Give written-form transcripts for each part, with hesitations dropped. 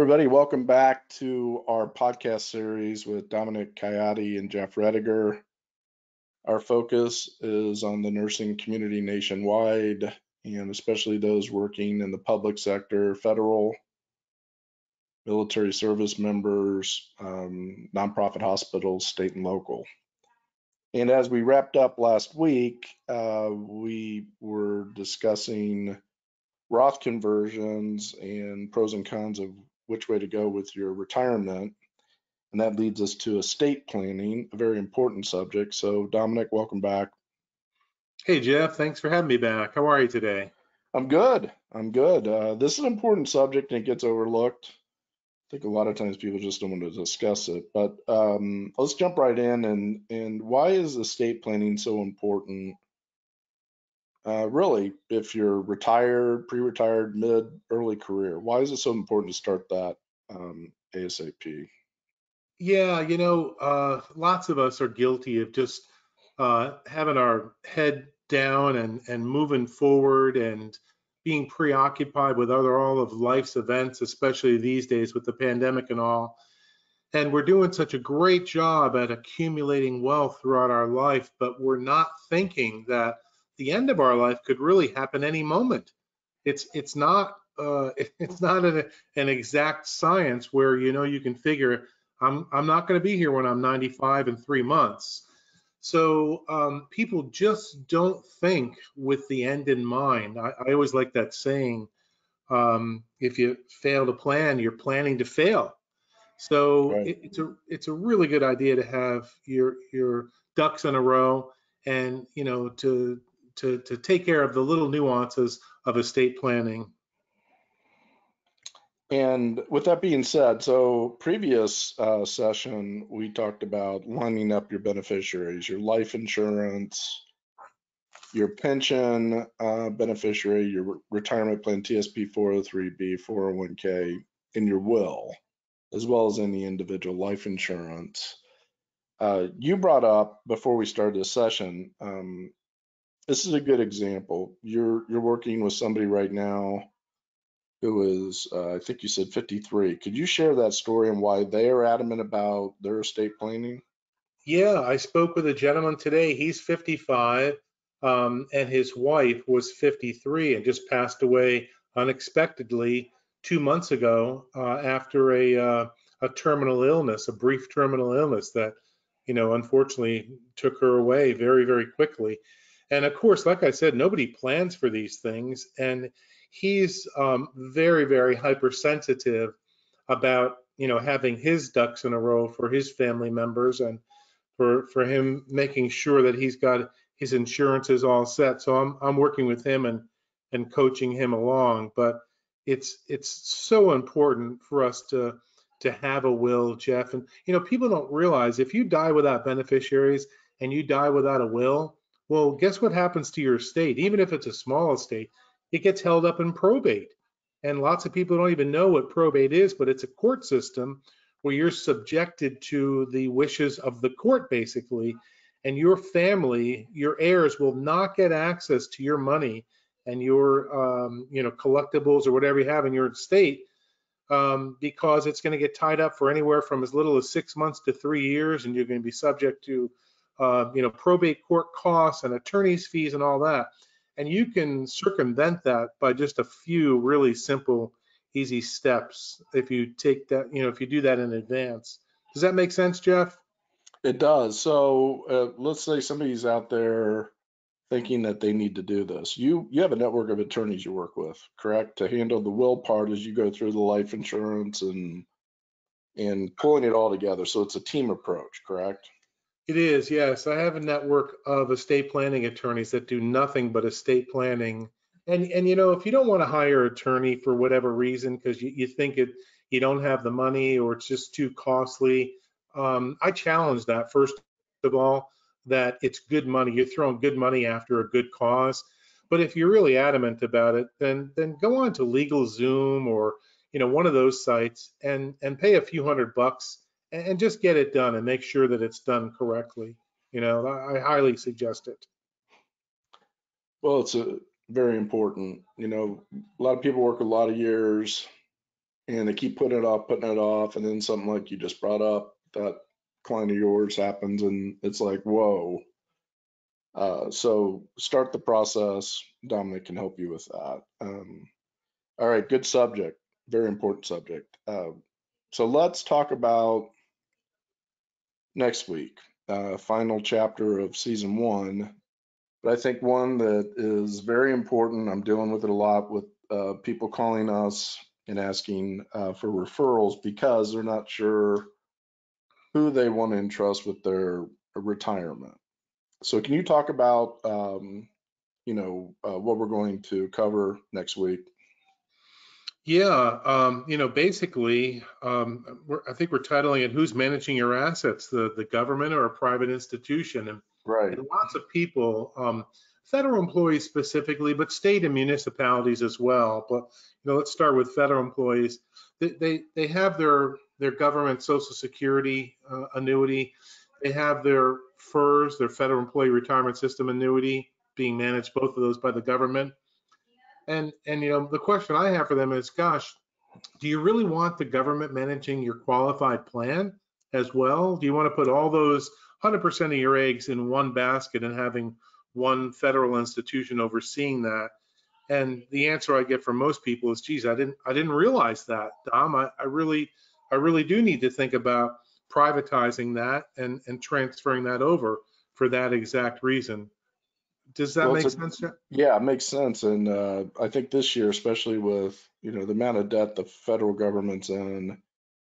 everybody. Welcome back to our podcast series with Dominick Caiati and Jeff Roediger. Our focus is on the nursing community nationwide, and especially those working in the public sector, federal, military service members, nonprofit hospitals, state and local. And as we wrapped up last week, we were discussing Roth conversions and pros and cons of which way to go with your retirement. And that leads us to estate planning, a very important subject. So Dominick, welcome back. Hey, Jeff, thanks for having me back. How are you today? I'm good. This is an important subject and it gets overlooked. I think a lot of times people just don't want to discuss it, but let's jump right in. And why is estate planning so important? Really, if you're retired, pre-retired, mid, early career, why is it so important to start that ASAP? Yeah, lots of us are guilty of just having our head down and moving forward and being preoccupied with all of life's events, especially these days with the pandemic and all. And we're doing such a great job at accumulating wealth throughout our life, but we're not thinking that the end of our life could really happen any moment. It's not it's not an exact science where you can figure I'm not going to be here when I'm 95 in 3 months. So people just don't think with the end in mind. I always like that saying, if you fail to plan, you're planning to fail. So Right. it's a really good idea to have your ducks in a row, and to take care of the little nuances of estate planning. And with that being said, so previous session, we talked about lining up your beneficiaries, your life insurance, your pension beneficiary, your retirement plan, TSP 403B, 401k, and your will, as well as any individual life insurance. You brought up before we started this session, this is a good example. You're working with somebody right now who is, I think you said 53. Could you share that story and why they are adamant about their estate planning? Yeah, I spoke with a gentleman today. He's 55, and his wife was 53 and just passed away unexpectedly 2 months ago after a terminal illness, a brief terminal illness that, unfortunately took her away very, very quickly. And of course, like I said, nobody plans for these things, and he's very, very hypersensitive about, having his ducks in a row for his family members, and for him making sure that he's got his insurances all set. So I'm working with him and coaching him along. But it's so important for us to have a will, Jeff. And people don't realize if you die without beneficiaries and you die without a will, well, guess what happens to your estate? Even if it's a small estate, it gets held up in probate. And lots of people don't even know what probate is, but it's a court system where you're subjected to the wishes of the court, basically, and your family, your heirs, will not get access to your money and your collectibles or whatever you have in your estate, because it's going to get tied up for anywhere from as little as 6 months to 3 years, and you're going to be subject to probate court costs and attorney's fees and all that. And you can circumvent that by just a few really simple, easy steps if you take that, if you do that in advance. Does that make sense, Jeff? It does. So let's say somebody's out there thinking that they need to do this. You have a network of attorneys you work with, correct? To handle the will part as you go through the life insurance and pulling it all together. So it's a team approach, correct? It is, yes. I have a network of estate planning attorneys that do nothing but estate planning. And if you don't want to hire an attorney for whatever reason, because you think you don't have the money or it's just too costly, I challenge that. First of all, that it's good money. You're throwing good money after a good cause. But if you're really adamant about it, then go on to LegalZoom or one of those sites and pay a few $100 and just get it done and make sure that it's done correctly. I highly suggest it. Well, it's very important. A lot of people work a lot of years and they keep putting it off, and then something like you just brought up, that client of yours happens, and it's like, whoa. So start the process. Dominic can help you with that. All right, good subject, very important subject. So let's talk about next week, final chapter of season 1. But I think one that is very important, I'm dealing with it a lot with people calling us and asking for referrals because they're not sure who they want to entrust with their retirement. So can you talk about, what we're going to cover next week? Yeah, basically, I think we're titling it "Who's Managing Your Assets?" The government or a private institution, Right. and lots of people, federal employees specifically, but state and municipalities as well. But let's start with federal employees. They have their government Social Security annuity. They have their FERS, their Federal Employee Retirement System annuity, being managed, both of those, by the government. And the question I have for them is, gosh, do you really want the government managing your qualified plan as well? Do you want to put all those 100% of your eggs in one basket and having one federal institution overseeing that? And the answer I get from most people is, geez, I didn't realize that, Dom. I really do need to think about privatizing that and transferring that over for that exact reason. Does that Well, make sense, Jeff? yeah, it makes sense. And I think this year, especially with, the amount of debt the federal government's in,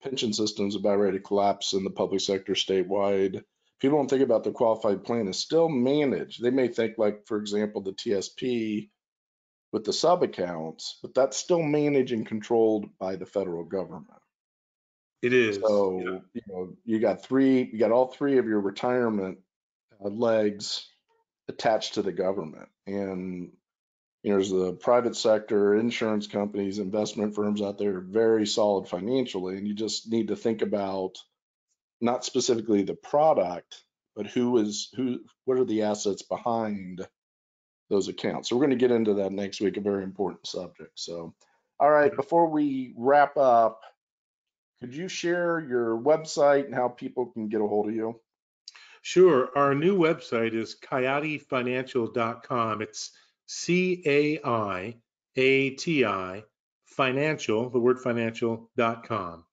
pension systems about ready to collapse in the public sector statewide. People don't think about the qualified plan is still managed. They may think, like, for example, the TSP with the sub accounts, but that's still managed and controlled by the federal government. It is. Yeah. So, you got all three of your retirement legs attached to the government. And there's the private sector, insurance companies, investment firms out there, very solid financially, and you just need to think about not specifically the product, but what are the assets behind those accounts. So we're going to get into that next week, a very important subject. So, all right, before we wrap up, could you share your website and how people can get a hold of you? Sure. Our new website is caiatifinancial.com. It's CAIATI financial, the word financial.com.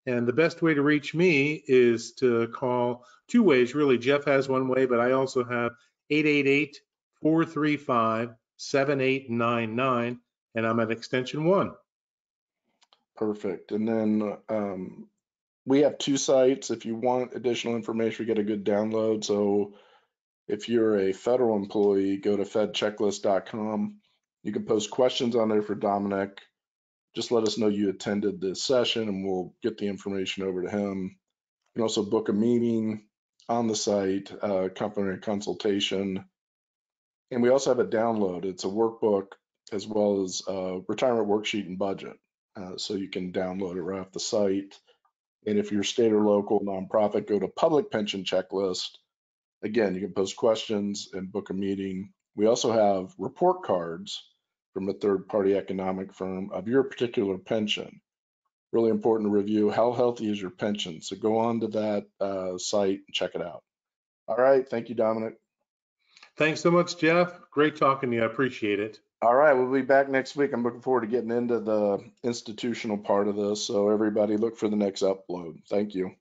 And the best way to reach me is to call two ways, really. Jeff has one way, but I also have 888-435-7899, and I'm at extension 1. Perfect. And then we have 2 sites. If you want additional information, we get a good download. So if you're a federal employee, go to fedchecklist.com. You can post questions on there for Dominic. Just let us know you attended this session and we'll get the information over to him. You can also book a meeting on the site, company consultation. And we also have a download. It's a workbook as well as a retirement worksheet and budget. So you can download it right off the site. And if you're state or local nonprofit, go to Public Pension Checklist. Again, you can post questions and book a meeting. We also have report cards from a third-party economic firm of your particular pension. Really important to review how healthy is your pension. So go on to that site and check it out. All right. Thank you, Dominic. Thanks so much, Jeff. Great talking to you. I appreciate it. All right. We'll be back next week. I'm looking forward to getting into the institutional part of this. So everybody look for the next upload. Thank you.